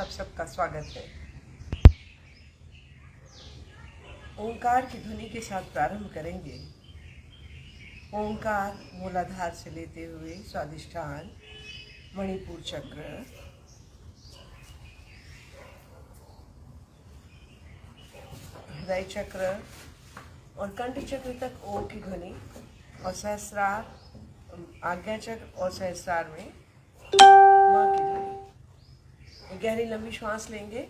आप सबका स्वागत है। ओंकार की ध्वनि के साथ प्रारंभ करेंगे। ओंकार मूलाधार से लेते हुए स्वादिष्ठान, मणिपुर चक्र, हृदय चक्र और कंठ चक्र तक ओम की ध्वनि, और सहस्रार, आज्ञा चक्र और सहस्रार में माँ की ध्वनि। गहरी लंबी श्वास लेंगे।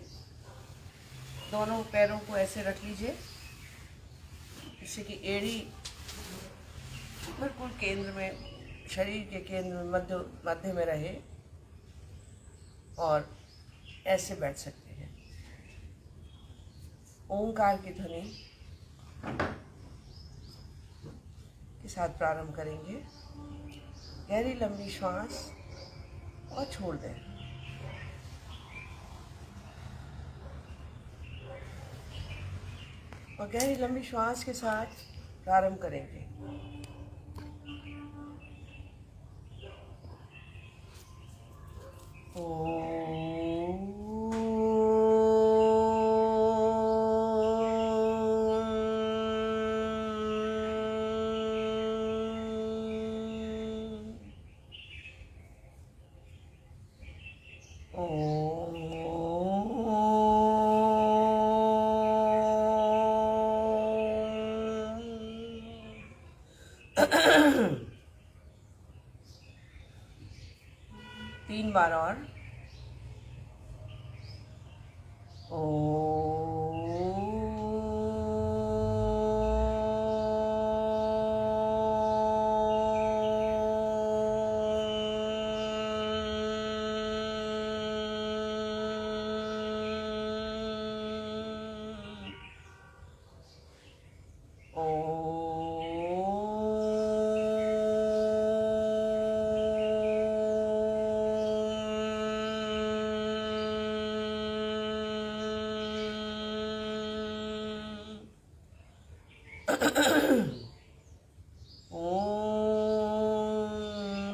दोनों पैरों को ऐसे रख लीजिए जिससे कि एड़ी बिल्कुल केंद्र में, शरीर के केंद्र में, मध्य में रहे, और ऐसे बैठ सकते हैं। ओंकार की ध्वनि के साथ प्रारंभ करेंगे। गहरी लंबी श्वास और छोड़ दें। और गहरी लंबी श्वास के साथ प्रारंभ करेंगे। तीन बार और।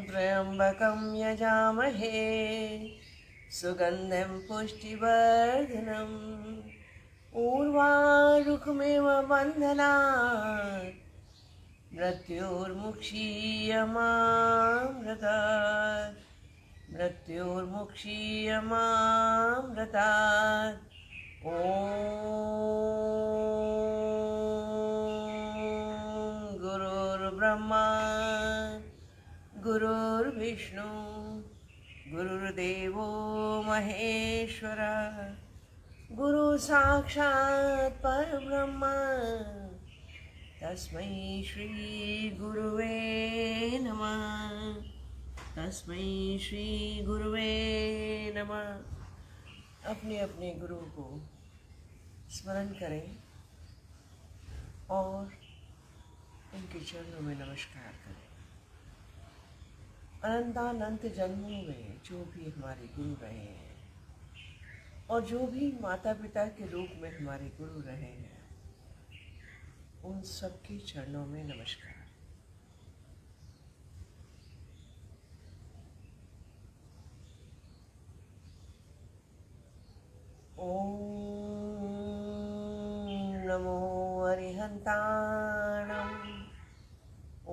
त्र्यंबकं यजामहे सुगंधिं पुष्टिवर्धनम् उर्वारुकमिव बन्धनात् मृत्योर्मुक्षीयमामृतात् ॐ गुरुर्ब्रह्मा गुरुर्विष्णु गुरुर्देवो महेश्वरा गुरु साक्षात् परब्रह्म तस्मै श्री गुरुवे नमः। तस्मै श्री गुरुवे नमः। अपने अपने गुरु को स्मरण करें और उनके चरणों में नमस्कार करें। अनंतानंत जन्मों में जो भी हमारे गुरु रहे हैं और जो भी माता पिता के रूप में हमारे गुरु रहे हैं, उन सबके चरणों में नमस्कार। ओम नमो अरिहंताणं।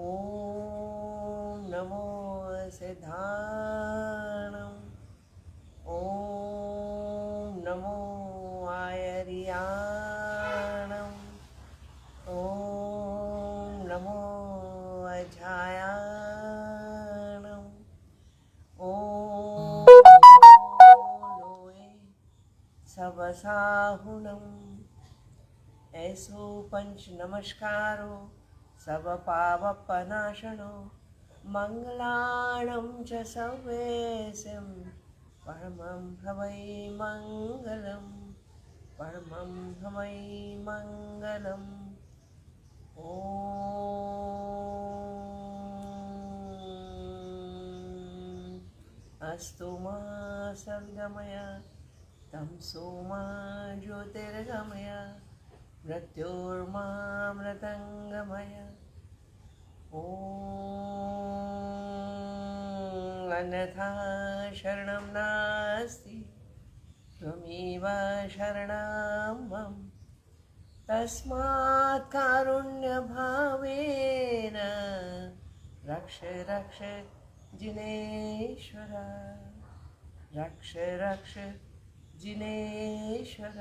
ओम नमो सिद्धाणं। ओम नमो आयर्याणं। ओम नमो अजायाणं। ओम लोए सबसाहुणं। ऐसो पंच नमस्कारो सब पावपनाशनो मंगलाणं च सर्वेशं परमं भवै मंगलम्। परमं भवै मंगलम्। ॐ अस्तु मा सद्गमय तमसो मा ज्योतिर्गमय मृत्योर्मामृतङ्गमय। ॐ अन्यथा शरणं नास्ति त्वमेव शरणं मम तस्मात् कारुण्यभावेन रक्ष रक्ष जिनेश्वर रक्ष रक्ष जिनेश्वर।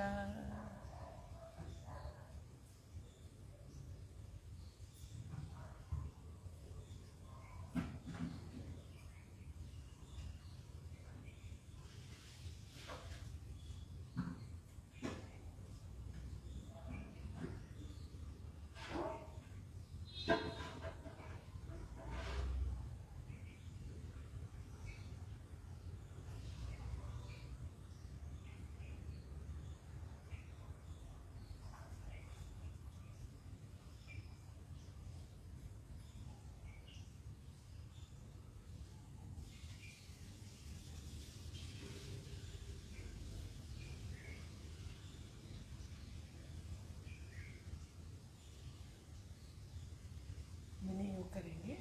मिनी योग करेंगे।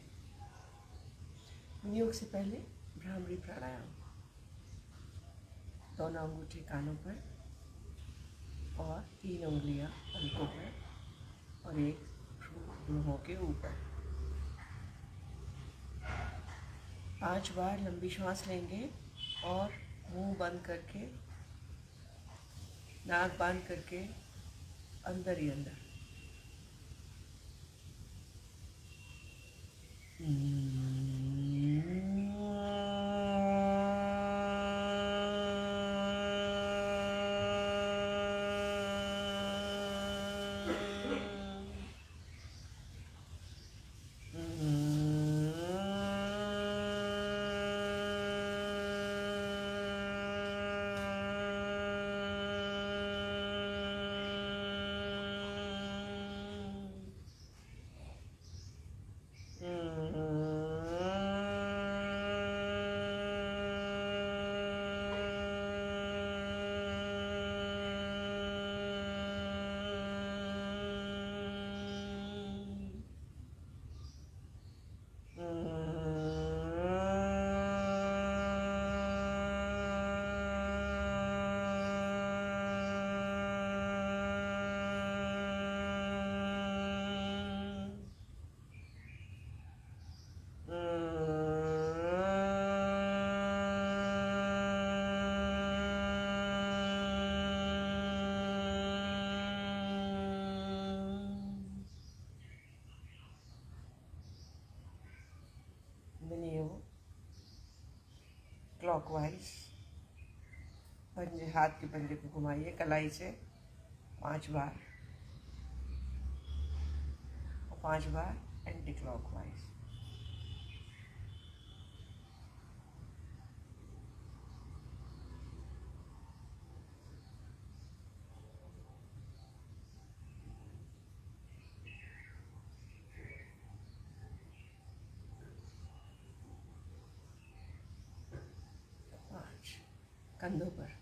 मिनी योग से पहले भ्रामरी प्राणायाम। दोनों अंगूठे कानों पर और 3 उंगलियां पलकों पर और एक भ्रूणों के ऊपर। 5 बार लंबी श्वास लेंगे और मुंह बंद करके, नाक बंद करके अंदर ही अंदर। क्लॉकवाइज पंजे, हाथ के पंजे को घुमाइए कलाई से 5 बार और 5 बार एंटी क्लॉकवाइज। कंधों पर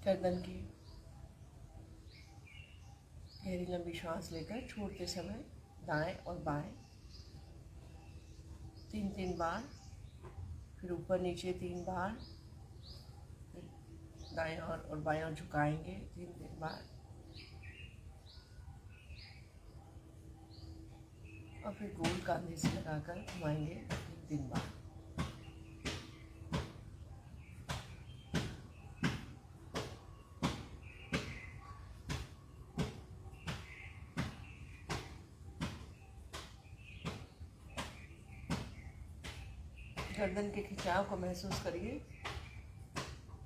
गर्दन की गहरी लंबी श्वास लेकर छोड़ते समय दाएं और बाएं 3-3 बार, फिर ऊपर नीचे 3 बार, फिर दाएं और बाएं झुकाएंगे 3-3 बार और फिर गोल कंधे से लगाकर घुमाएंगे 3-3 बार। गर्दन के खिंचाव को महसूस करिए,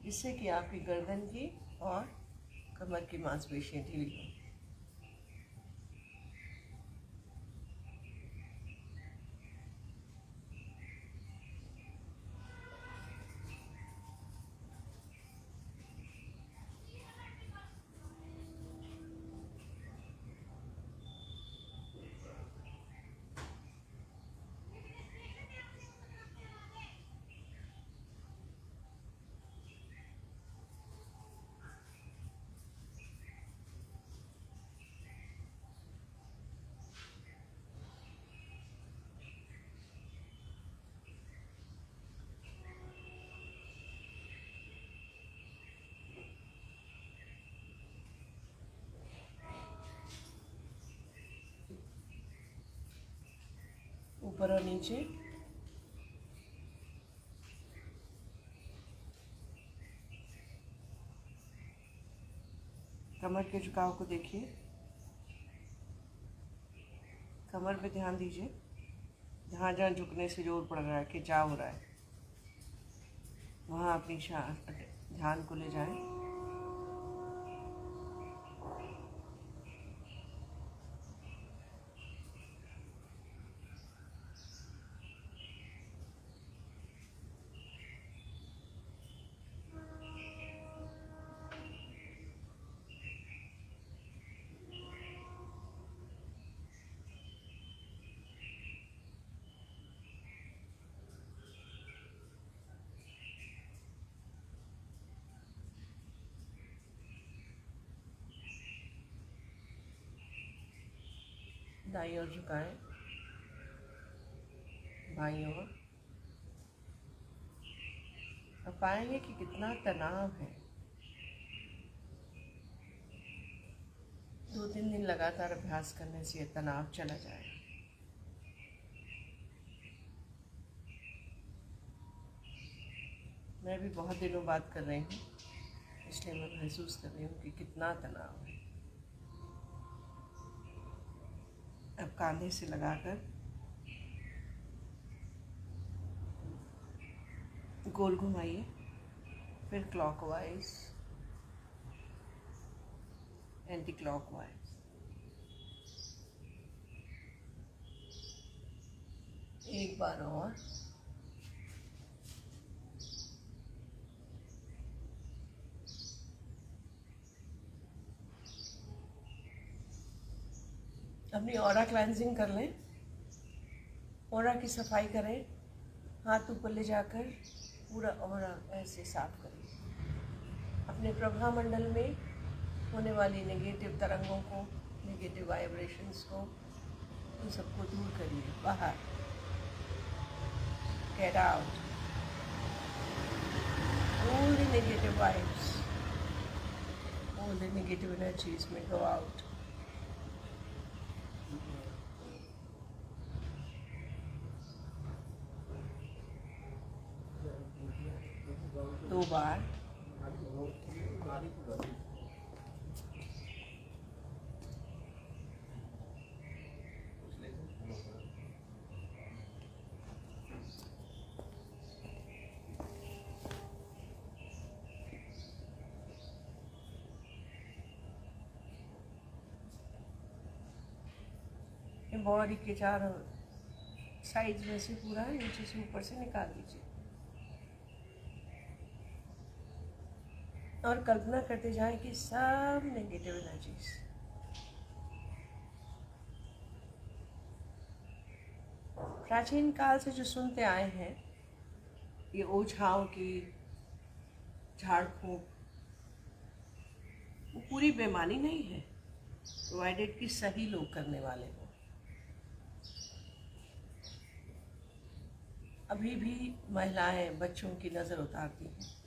जिससे कि आपकी गर्दन की और कमर की मांसपेशियां ढीली हों। ऊपर और नीचे। कमर के झुकाव को देखिए, कमर पे ध्यान दीजिए, जहाँ जहाँ झुकने से जोर पड़ रहा है, खिंचाव हो रहा है, वहाँ अपनी ध्यान को ले जाएं। दाईं ओर झुकाएं, बाईं ओर। अब पाएंगे कि कितना तनाव है। 2-3 दिन लगातार अभ्यास करने से ये तनाव चला जाएगा। मैं भी बहुत दिनों बाद कर रही हूँ, इसलिए मैं महसूस कर रही हूँ कि कितना तनाव है। अब कांधे से लगाकर गोल घुमाइए, फिर क्लॉकवाइज, एंटी क्लॉकवाइज। एक बार और। अपनी ऑरा क्लेंजिंग कर लें, ऑरा की सफाई करें। हाथ ऊपर ले जाकर पूरा ऑरा ऐसे साफ करें। अपने प्रभा मंडल में होने वाली नेगेटिव तरंगों को, नेगेटिव वाइब्रेशंस को, उन सबको दूर करिए, बाहर। Get out all the negative vibes, all the negative energies may go out. दो बार। बॉडी के चारों साइड्स में से पूरा नीचे से ऊपर से निकाल दीजिए और कल्पना करते जाएं कि सब नेगेटिव एनर्जीज प्राचीन काल से जो सुनते आए हैं, ये ओझाओं की झाड़ फूंक, वो पूरी बेमानी नहीं है, प्रोवाइडेड कि सही लोग करने वाले हों। अभी भी महिलाएं बच्चों की नज़र उतारती हैं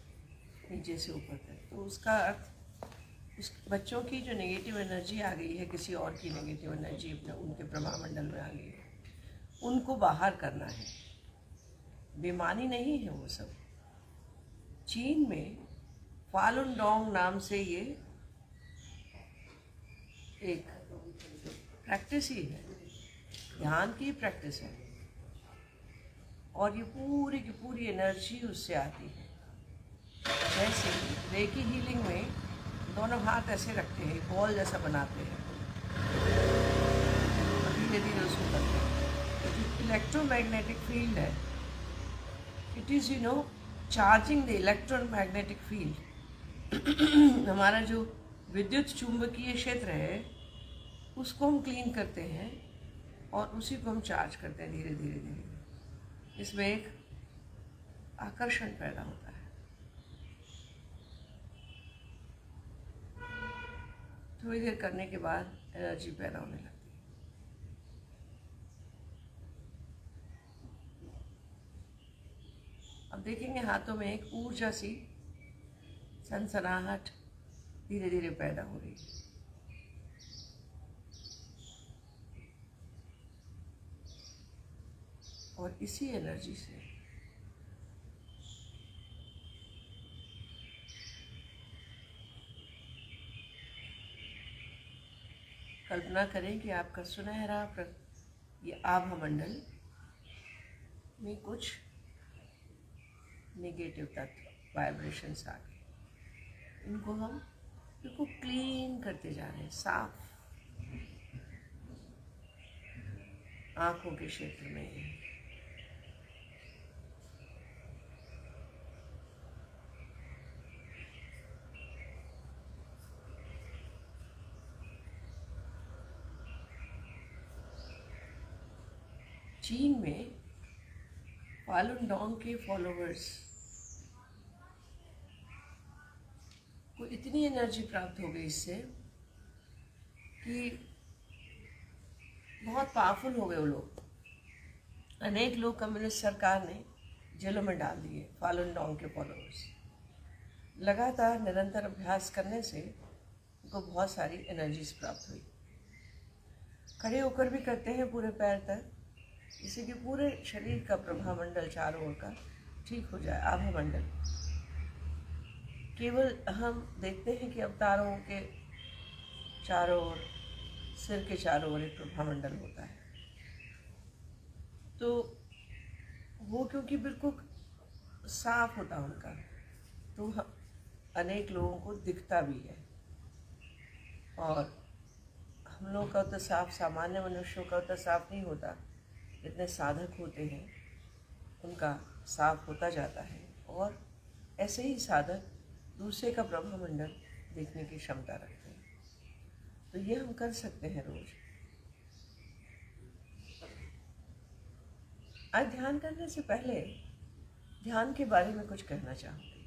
नीचे से ऊपर तक, तो उसका अर्थ उस बच्चों की जो नेगेटिव एनर्जी आ गई है, किसी और की नेगेटिव एनर्जी अपने उनके प्रभामंडल में आ गई है, उनको बाहर करना है। बेमानी नहीं है वो सब। चीन में फालुन डोंग नाम से ये एक प्रैक्टिस ही है, ध्यान की प्रैक्टिस है, और ये पूरी की पूरी एनर्जी उससे आती है। जैसे रेकी हीलिंग में दोनों हाथ ऐसे रखते हैं, बॉल जैसा बनाते हैं, धीरे धीरे उसको करते हैं। इलेक्ट्रोमैग्नेटिक फील्ड है, it is charging the electromagnetic field. हमारा जो विद्युत चुंबकीय क्षेत्र है उसको हम क्लीन करते हैं और उसी को हम चार्ज करते हैं धीरे धीरे धीरे। इसमें एक आकर्षण पैदा होता है। थोड़ी देर करने के बाद एनर्जी पैदा होने लगती है। अब देखेंगे हाथों में एक ऊर्जा सी सनसनाहट धीरे धीरे पैदा हो रही है। और इसी एनर्जी से कल्पना करें कि आपका सुनहरा ये आभा मंडल में कुछ नेगेटिव तत्व वाइब्रेशंस आ गए, इनको हम बिल्कुल क्लीन करते जा रहे हैं, साफ। आंखों के क्षेत्र में, चीन में फालुन डोंग के फॉलोअर्स को इतनी एनर्जी प्राप्त हो गई इससे कि बहुत पावरफुल हो गए वो लोग। अनेक लोग कम्युनिस्ट सरकार ने जेलों में डाल दिए, फालुन डोंग के फॉलोअर्स। लगातार निरंतर अभ्यास करने से उनको बहुत सारी एनर्जीज प्राप्त हुई। खड़े होकर भी करते हैं पूरे पैर तक, जिससे कि पूरे शरीर का प्रभा मंडल चारों ओर का ठीक हो जाए, आभा मंडल। केवल हम देखते हैं कि अवतारों के चारों ओर, सिर के चारों ओर एक प्रभा मंडल होता है, तो वो क्योंकि बिल्कुल साफ होता उनका, तो अनेक लोगों को दिखता भी है। और हम लोग का तो साफ, सामान्य मनुष्यों का तो साफ नहीं होता, जितने साधक होते हैं उनका साफ होता जाता है। और ऐसे ही साधक दूसरे का ब्रह्ममंडल देखने की क्षमता रखते हैं। तो ये हम कर सकते हैं रोज। आज ध्यान करने से पहले ध्यान के बारे में कुछ कहना चाहूँगी।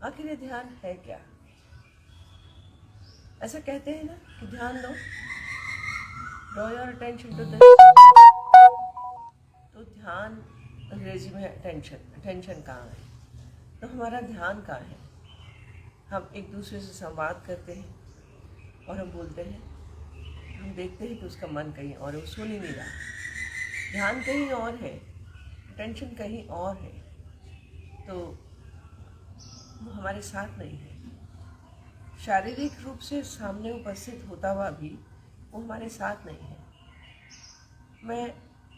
आखिर ये ध्यान है क्या? ऐसा कहते हैं ना कि ध्यान दो, draw your attention to this. तो ध्यान अंग्रेजी में अटेंशन। अटेंशन कहाँ है? तो हमारा ध्यान कहाँ है? हम एक दूसरे से संवाद करते हैं और हम बोलते हैं, हम देखते हैं कि उसका मन कहीं और है, वो सुन ही नहीं रहा। ध्यान कहीं और है, अटेंशन कहीं और है, तो वो हमारे साथ नहीं है। शारीरिक रूप से सामने उपस्थित होता हुआ भी वो हमारे साथ नहीं है। मैं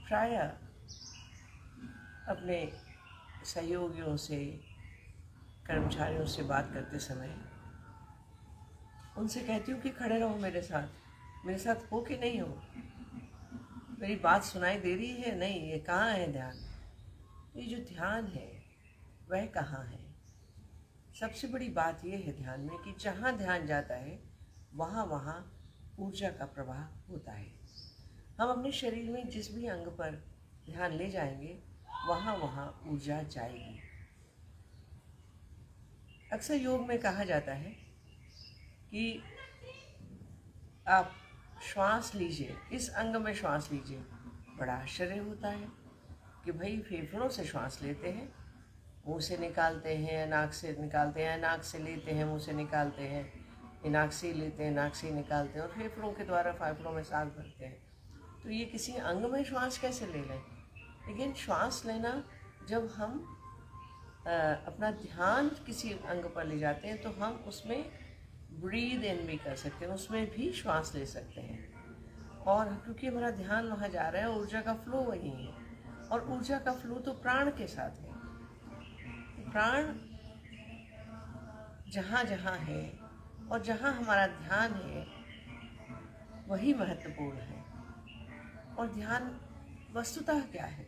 प्रायः अपने सहयोगियों से, कर्मचारियों से बात करते समय उनसे कहती हूँ कि खड़े रहो मेरे साथ हो कि नहीं हो, मेरी बात सुनाई दे रही है नहीं, ये कहाँ है ध्यान? ये जो ध्यान है वह कहाँ है? सबसे बड़ी बात यह है ध्यान में कि जहाँ ध्यान जाता है वहाँ वहाँ ऊर्जा का प्रवाह होता है। हम अपने शरीर में जिस भी अंग पर ध्यान ले जाएंगे वहाँ वहाँ ऊर्जा जाएगी। अक्सर योग में कहा जाता है कि आप श्वास लीजिए, इस अंग में श्वास लीजिए। बड़ा आश्चर्य होता है कि भाई फेफड़ों से श्वास लेते हैं, मुंह से निकालते हैं, नाक से निकालते हैं, नाक से लेते हैं, मुंह से निकालते हैं, नाक से लेते हैं, नाक से निकालते हैं, और फेफड़ों के द्वारा फेफड़ों में सांस भरते हैं। तो ये किसी अंग में श्वास कैसे ले लें? लेकिन श्वास लेना, जब हम अपना ध्यान किसी अंग पर ले जाते हैं तो हम उसमें ब्रीद इन भी कर सकते हैं, उसमें भी श्वास ले सकते हैं। और क्योंकि हमारा ध्यान वहाँ जा रहा है, ऊर्जा का फ्लो वहीं है, और ऊर्जा का फ्लो तो प्राण के साथ है। प्राण जहाँ जहाँ है और जहाँ हमारा ध्यान है वही महत्वपूर्ण है। और ध्यान वस्तुतः क्या है?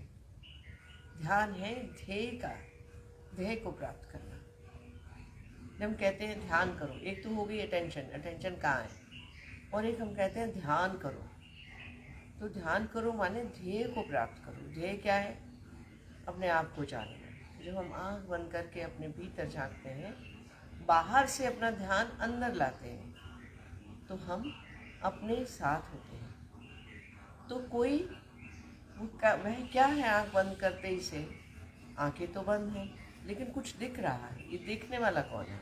ध्यान है ध्येय को प्राप्त करना। जब हम कहते हैं ध्यान करो, एक तो हो गई अटेंशन कहाँ है, और एक हम कहते हैं ध्यान करो। तो ध्यान करो माने ध्येय को प्राप्त करो। ध्येय क्या है? अपने आप को जानना। जब हम आँख बंद करके अपने भीतर झांकते हैं, बाहर से अपना ध्यान अंदर लाते हैं, तो हम अपने साथ होते हैं। तो कोई वह क्या है? आँख बंद करते ही से आंखें तो बंद हैं, लेकिन कुछ दिख रहा है। ये देखने वाला कौन है?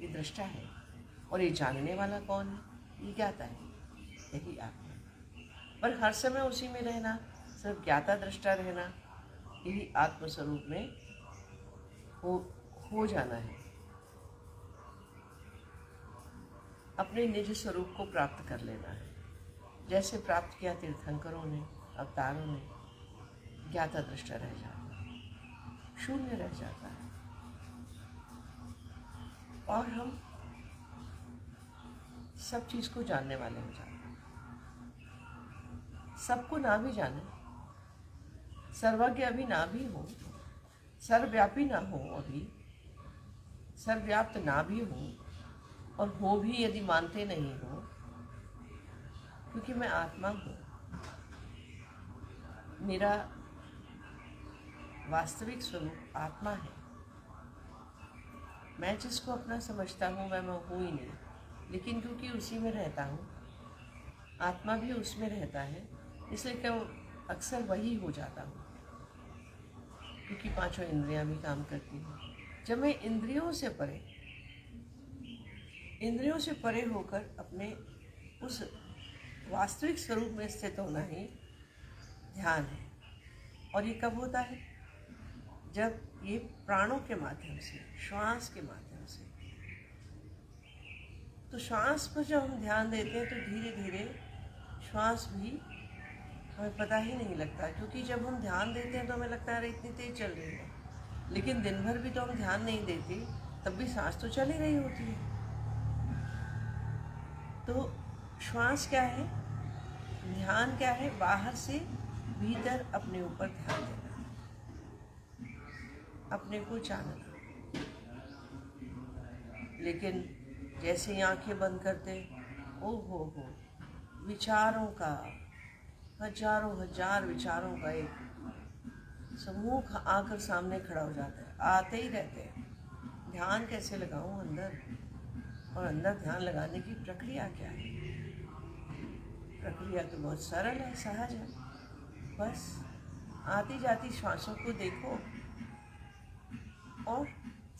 ये दृष्टा है। और ये जानने वाला कौन है? ये ज्ञाता है। यही आत्मा। पर हर समय उसी में रहना, सिर्फ ज्ञाता दृष्टा रहना, यही आत्मस्वरूप में हो जाना है। अपने निज स्वरूप को प्राप्त कर लेना है। जैसे प्राप्त किया तीर्थंकरों ने, अवतारों ने, ज्ञाता दृष्टा रह जाता है, शून्य रह जाता है। और हम सब चीज को जानने वाले हो जाते हैं। सबको ना भी जाने, सर्वज्ञ अभी ना भी हो, सर्वव्यापी ना हो, अभी सर्वव्याप्त ना भी हो, और हो भी यदि मानते नहीं हो, क्योंकि मैं आत्मा हूँ। मेरा वास्तविक स्वरूप आत्मा है। मैं जिसको अपना समझता हूँ वह मैं हूँ ही नहीं, लेकिन क्योंकि उसी में रहता हूँ, आत्मा भी उसमें रहता है, इसलिए क्या अक्सर वही हो जाता हूँ, क्योंकि पांचों इंद्रियां भी काम करती हैं। जब मैं इंद्रियों से परे होकर अपने उस वास्तविक स्वरूप में स्थित होना ही ध्यान है। और ये कब होता है? जब ये प्राणों के माध्यम से, श्वास के माध्यम से। तो श्वास पर जब हम ध्यान देते हैं तो धीरे धीरे श्वास भी हमें पता ही नहीं लगता, क्योंकि जब हम ध्यान देते हैं तो हमें लगता है अरे इतनी तेज चल रही है, लेकिन दिन भर भी तो हम ध्यान नहीं देते, तब भी सांस तो चल ही रही होती है। तो श्वास क्या है? ध्यान क्या है? बाहर से भीतर अपने ऊपर ध्यान देना, अपने को जानना। लेकिन जैसे ही आंखें बंद करते, ओ हो विचारों का, हजारों हजार विचारों का एक समूह आकर सामने खड़ा हो जाता है। आते ही रहते हैं। ध्यान कैसे लगाऊं अंदर? और अंदर ध्यान लगाने की प्रक्रिया क्या है? प्रक्रिया तो बहुत सरल है, सहज है। बस आती जाती श्वासों को देखो और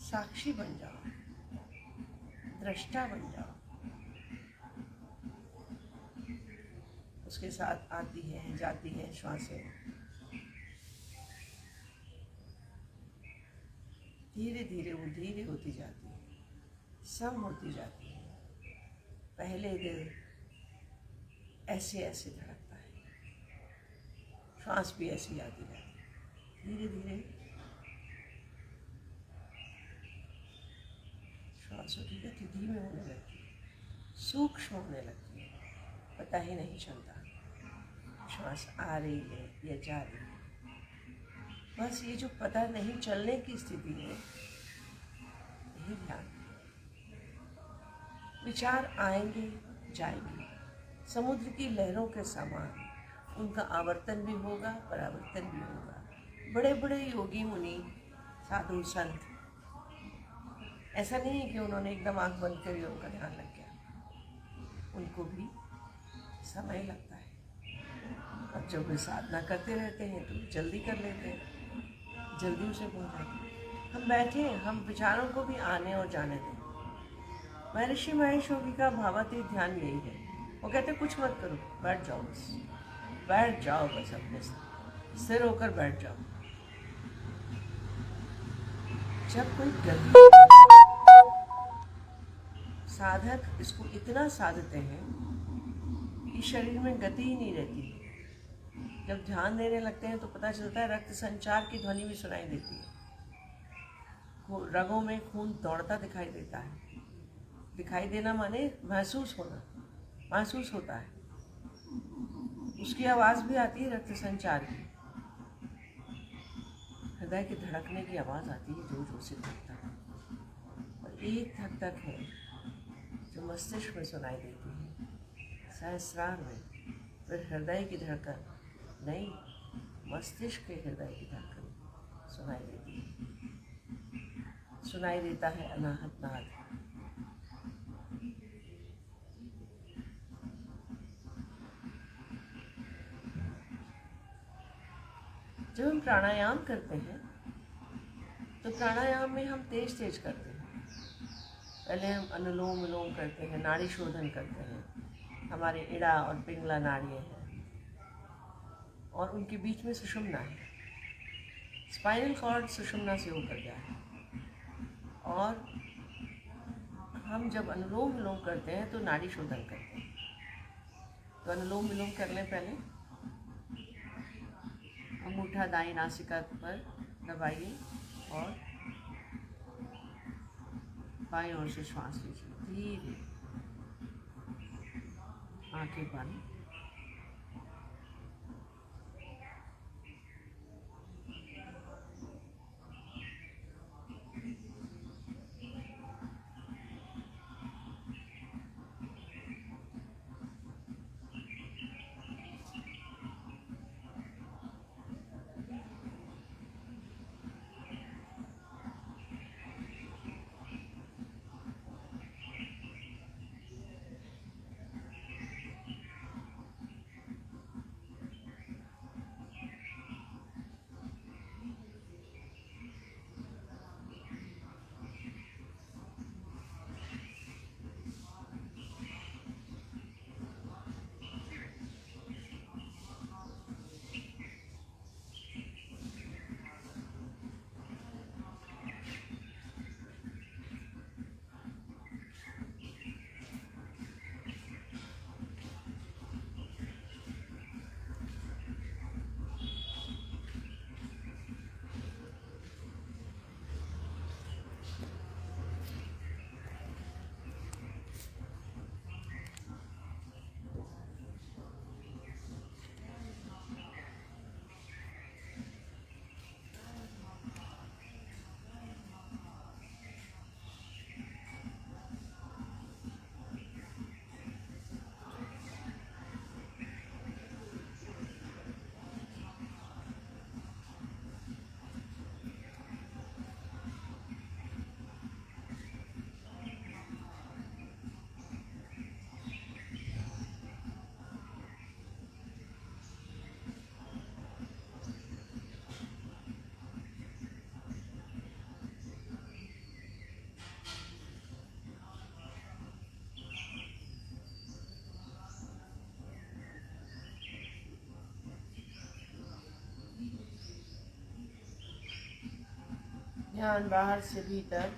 साक्षी बन जाओ, दृष्टा बन जाओ। उसके साथ आती है जाती है श्वासें, धीरे धीरे वो धीरे होती जाती है, सम होती जाती है। पहले दिल ऐसे ऐसे धड़कता है, श्वास भी ऐसी आती जाती है। धीरे धीरे श्वासों की गति धीमे होने लगती है, सूक्ष्म होने लगती है, पता ही नहीं चलता श्वास आ रही है या जा रही है। बस ये जो पता नहीं चलने की स्थिति है, यही ध्यान। विचार आएंगे जाएंगे, समुद्र की लहरों के समान, उनका आवर्तन भी होगा, परावर्तन भी होगा। बड़े बड़े योगी मुनि, साधु संत, ऐसा नहीं है कि उन्होंने एकदम आंख बंद कर उनका ध्यान लग गया। उनको भी समय लगता है। और जब वे साधना करते रहते हैं तो जल्दी कर लेते हैं, जल्दी उसे पहुँच जाते हैं। हम बैठे, हम विचारों को भी आने और जाने दें। महर्षि महेश योगी का भावातीत ध्यान यही है। वो कहते कुछ मत करो, बैठ जाओ बस, बैठ जाओ बस, अपने स्थिर होकर बैठ जाओ। जब कोई गति, साधक इसको इतना साधते हैं कि शरीर में गति ही नहीं रहती। जब ध्यान देने लगते हैं तो पता चलता है रक्त संचार की ध्वनि भी सुनाई देती है। रगों में खून दौड़ता दिखाई देता है। दिखाई देना माने महसूस होना, महसूस होता है। उसकी आवाज़ भी आती है रक्त संचार की। हृदय के धड़कने की आवाज़ आती है, जोर जोर से धड़कता है। और एक धक धक है जो मस्तिष्क में सुनाई देती है, सहस्रार में। फिर हृदय की धड़कन नहीं, मस्तिष्क के हृदय की धड़कन सुनाई देती है। सुनाई देता है अनाहत नाद। जब हम प्राणायाम करते हैं तो प्राणायाम में हम तेज तेज करते हैं। पहले हम अनुलोम विलोम करते हैं, नाड़ी शोधन करते हैं। हमारे इड़ा और पिंगला नाड़ियाँ हैं और उनके बीच में सुषुम्ना है। स्पाइनल कॉर्ड सुषुम्ना से होकर गया है। और हम जब अनुलोम विलोम करते हैं तो नाड़ी शोधन करते हैं। तो अनुलोम विलोम करने पहले अंगूठा दाई नासिका पर दबाइए और बाईं ओर से श्वास लीजिए। धीरे आंखें बंद। ध्यान बाहर से भीतर।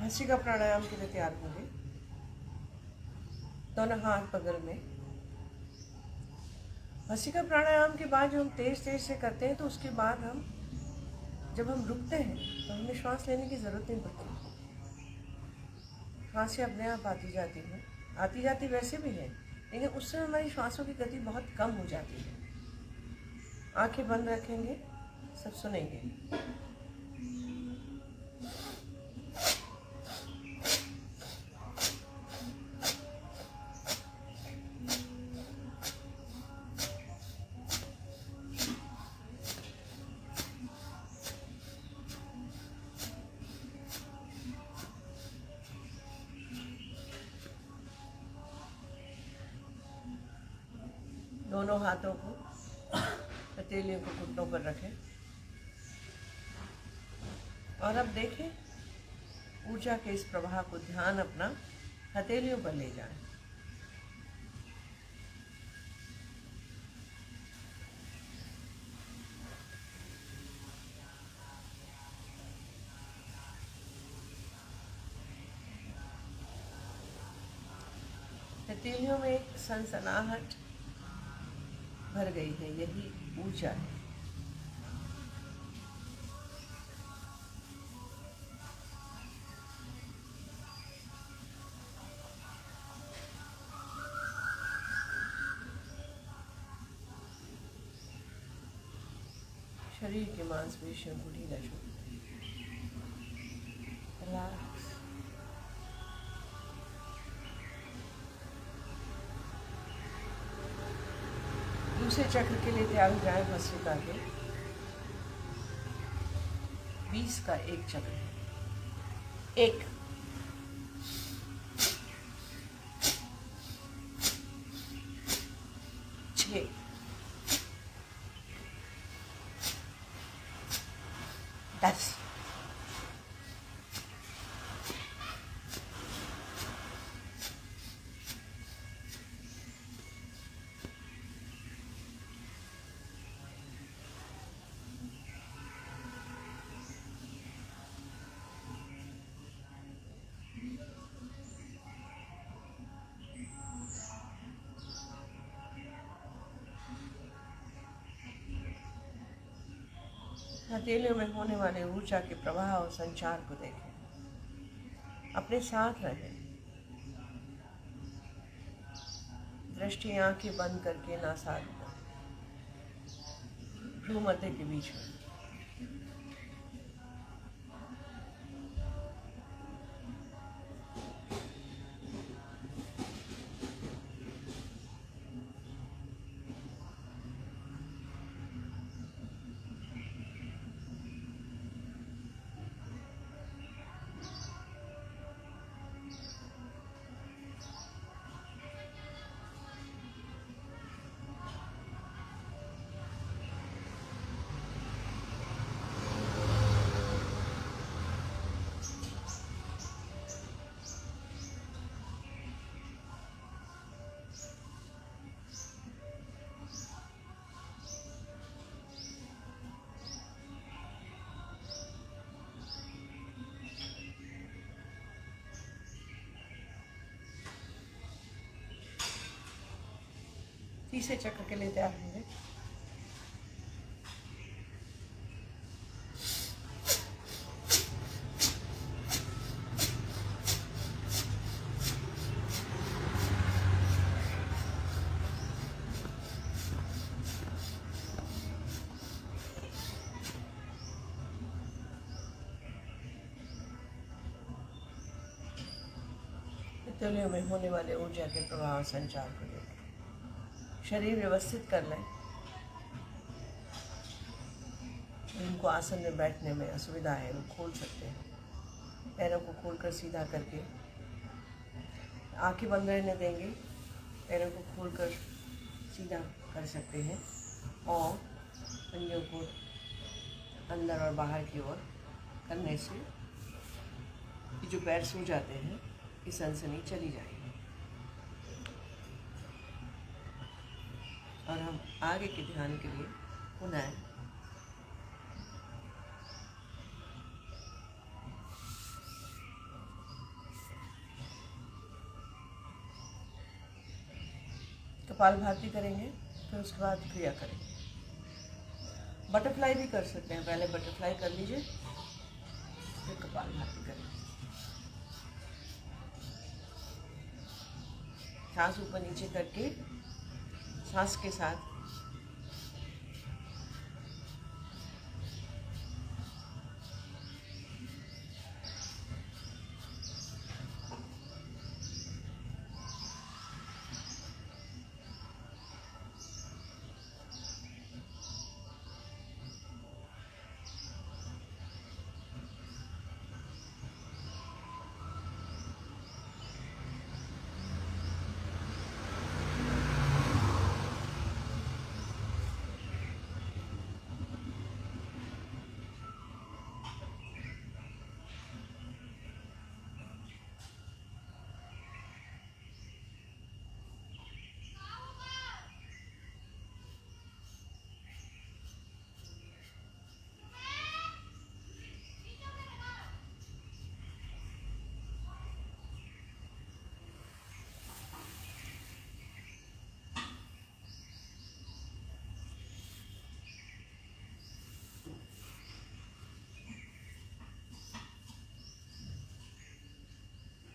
भस्त्रिका प्राणायाम के लिए तैयार होंगे। दोनों हाथ बगल में। भस्त्रिका प्राणायाम के बाद जो हम तेज तेज से करते हैं, तो उसके बाद जब हम रुकते हैं तो हमें श्वास लेने की ज़रूरत नहीं पड़ती। सांसें अपने आप आती जाती हैं, आती जाती वैसे भी है, लेकिन उस समय हमारी श्वासों की गति बहुत कम हो जाती है। आंखें बंद रखेंगे, सब सुनेंगे। दोनों हाथों को हथेलियों को घुटनों पर रखें और अब देखें ऊर्जा के इस प्रवाह को ध्यान अपना हथेलियों पर ले जाएं। हथेलियों में एक सनसनाहट भर गई है, यही ऊर्जा है। शरीर की मांसपेशियों को ढीला छोड़ दें। रिलैक्स। दूसरे चक्र के लिए तैयार हो जाए। भस्त्रिका के 20 का एक चक्र है। 1 6 10 हथेलियों में होने वाले ऊर्जा के प्रवाह और संचार को देखें। अपने साथ रहें। दृष्टि आंखें बंद करके नासाद भ्रू मध्य के बीच में। तीसरे चक्र के लिए तैयार होंगे। हथेलियों में होने वाले ऊर्जा के प्रवाह और संचार को देखें। शरीर व्यवस्थित कर लें। जिनको आसन में बैठने में असुविधा है वो खोल सकते हैं। पैरों को खोलकर सीधा करके आंखें बंद रहने देंगे। पैरों को खोलकर सीधा कर सकते हैं और पंजों को अंदर और बाहर की ओर करने से जो पैर सो जाते हैं ये सनसनी चली जाएगी। और हम आगे के ध्यान के लिए पुनः कपालभाति करेंगे, फिर उसके बाद क्रिया करेंगे। बटरफ्लाई भी कर सकते हैं, पहले बटरफ्लाई कर लीजिए फिर कपालभाति करेंगे। सांस ऊपर नीचे करके सांस के साथ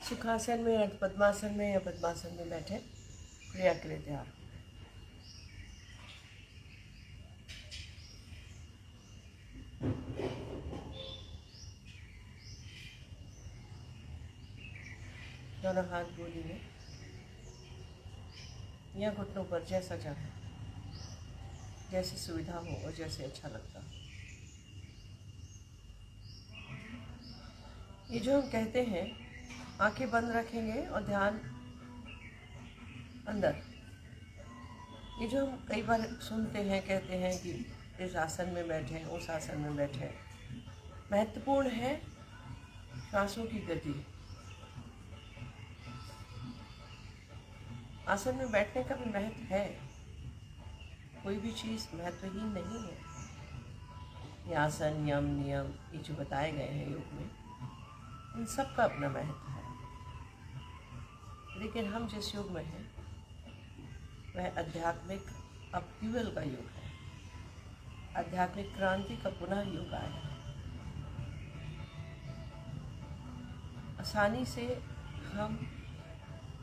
सुखासन में, अर्ध पद्मासन में या पद्मासन में बैठे क्रिया के लिए तैयार हो। दोनों हाथ गोदी में या घुटनों पर, जैसा चाहे, जैसी सुविधा हो और जैसे अच्छा लगता हो। ये जो हम कहते हैं, आंखें बंद रखेंगे और ध्यान अंदर। ये जो हम कई बार सुनते हैं, कहते हैं कि इस आसन में बैठे, उस आसन में बैठे, महत्वपूर्ण है सांसों की गति। आसन में बैठने का भी महत्व है, कोई भी चीज़ महत्वहीन नहीं है। ये आसन, यम, नियम, ये जो बताए गए हैं योग में, इन सब का अपना महत्व है। लेकिन हम जिस युग में हैं वह आध्यात्मिक अपीवल का युग है, आध्यात्मिक क्रांति का पुनः युग आया है। आसानी से हम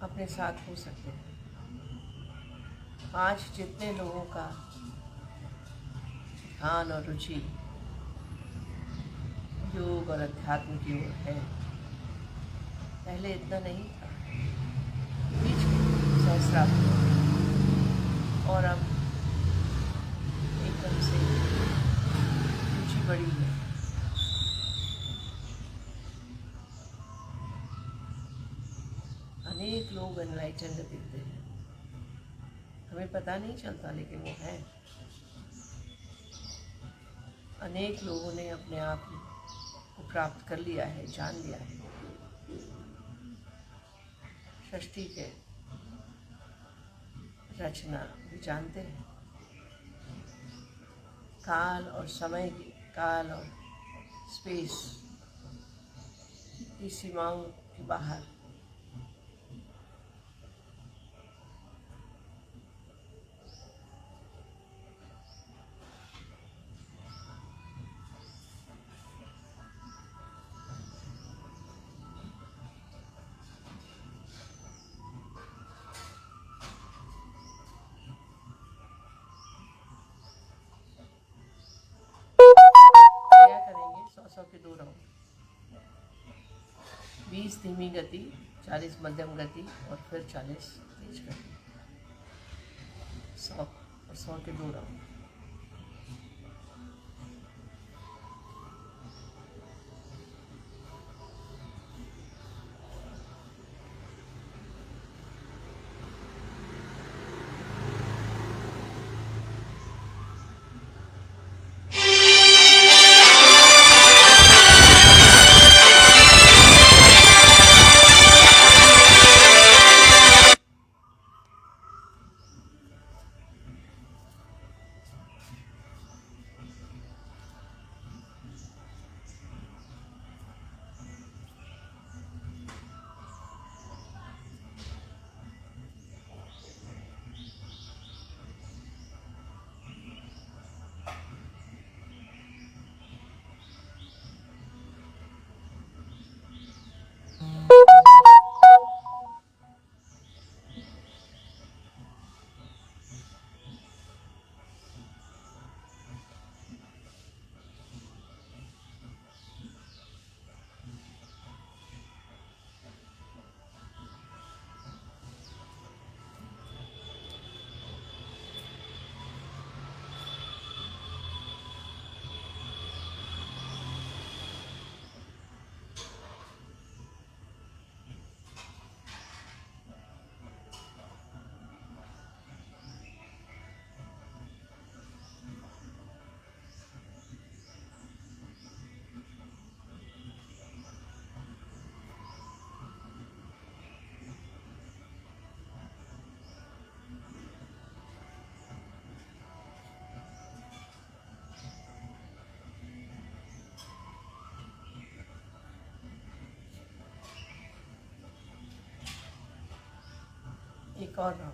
अपने साथ हो सकते हैं। आज जितने लोगों का ध्यान और रुचि योग और अध्यात्म की ओर है, पहले इतना नहीं था। बीच में सहस्राब्दी और अब एकदम से रुचि बढ़ी है। अनेक लोग एनलाइटेंड दिखते हैं, हमें पता नहीं चलता, लेकिन वो है। अनेक लोगों ने अपने आप को प्राप्त कर लिया है, जान लिया है। सृष्टि के रचना भी जानते हैं। काल और समय की, काल और स्पेस की सीमाओं के बाहर के 2 राउंड, 20 धीमी गति, 40 मध्यम गति और फिर 40 तेज गति। 100 और 100 के 2 राउंड। और हाँ,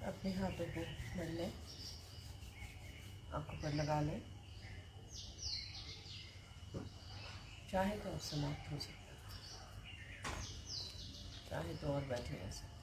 अपने हाथों को मल लें, आंखों पर लगा लें। चाहे तो आप समाप्त हो सकते हैं, चाहे तो और बैठे रह सकते हैं।